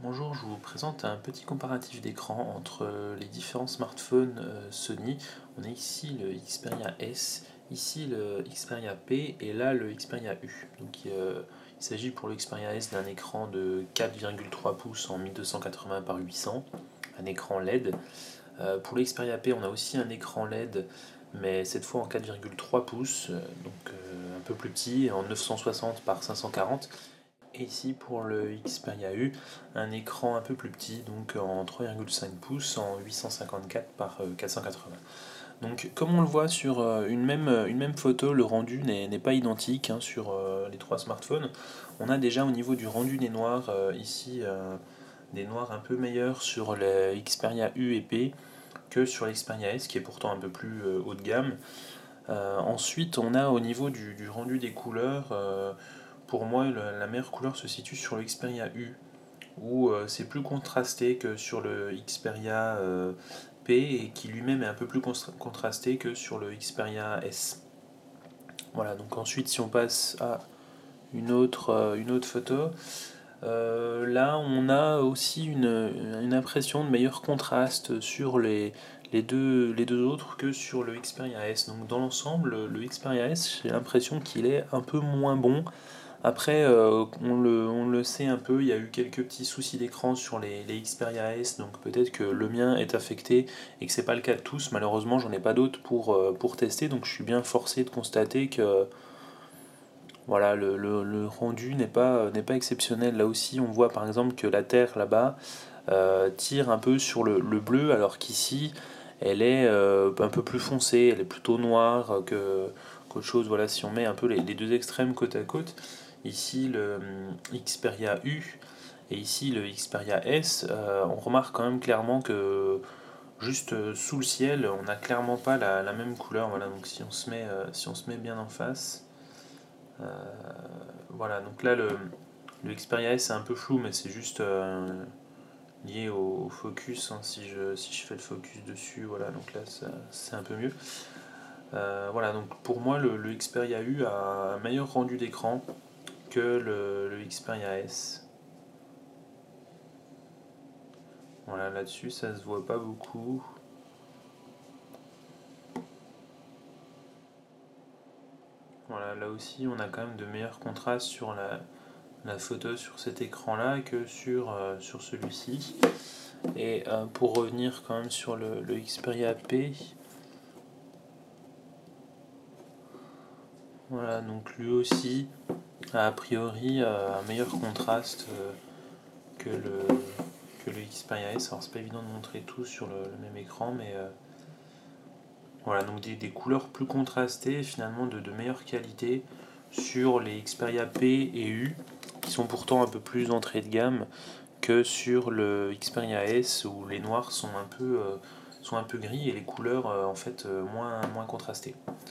Bonjour, je vous présente un petit comparatif d'écran entre les différents smartphones Sony. On a ici le Xperia S, ici le Xperia P et là le Xperia U. Donc, il s'agit pour le Xperia S d'un écran de 4,3 pouces en 1280 par 800, un écran LED. Pour le Xperia P, on a aussi un écran LED, mais cette fois en 4,3 pouces, un peu plus petit, en 960 par 540. Et ici pour le Xperia U, un écran un peu plus petit, donc en 3,5 pouces en 854 par 480. Donc comme on le voit sur une même photo, le rendu n'est pas identique sur les trois smartphones. On a déjà au niveau du rendu des noirs, ici des noirs un peu meilleurs sur les Xperia U et P que sur l'Xperia S qui est pourtant un peu plus haut de gamme. Ensuite on a au niveau du rendu des couleurs, pour moi, la meilleure couleur se situe sur le Xperia U, où c'est plus contrasté que sur le Xperia P, et qui lui-même est un peu plus contrasté que sur le Xperia S. Voilà, donc ensuite, si on passe à une autre photo, là on a aussi une impression de meilleur contraste sur les deux autres que sur le Xperia S. Donc dans l'ensemble, le Xperia S, j'ai l'impression qu'il est un peu moins bon. Après, on le sait un peu, il y a eu quelques petits soucis d'écran sur les Xperia S, donc peut-être que le mien est affecté et que c'est pas le cas de tous. Malheureusement, j'en ai pas d'autres pour tester, donc je suis bien forcé de constater que voilà, le rendu n'est pas exceptionnel. Là aussi, on voit par exemple que la terre là-bas tire un peu sur le bleu, alors qu'ici, elle est un peu plus foncée, elle est plutôt noire qu'autre chose. Voilà, si on met un peu les deux extrêmes côte à côte, ici le Xperia U et ici le Xperia S, on remarque quand même clairement que juste sous le ciel, on n'a clairement pas la même couleur. Voilà, donc si on se met bien en face, voilà, donc là le Xperia S c'est un peu flou, mais c'est juste lié au focus. Si je fais le focus dessus, voilà, donc là c'est un peu mieux. Voilà, donc pour moi le Xperia U a un meilleur rendu d'écran que le Xperia S. Voilà, là-dessus ça se voit pas beaucoup. Voilà, là aussi on a quand même de meilleurs contrastes sur la photo sur cet écran là que sur celui-ci. Et pour revenir quand même sur le Xperia P, voilà, donc lui aussi a priori un meilleur contraste que le Xperia S. Alors c'est pas évident de montrer tout sur le même écran, mais voilà, donc des couleurs plus contrastées, finalement de meilleure qualité sur les Xperia P et U, qui sont pourtant un peu plus entrée de gamme que sur le Xperia S, où les noirs sont un peu gris et les couleurs en fait moins contrastées.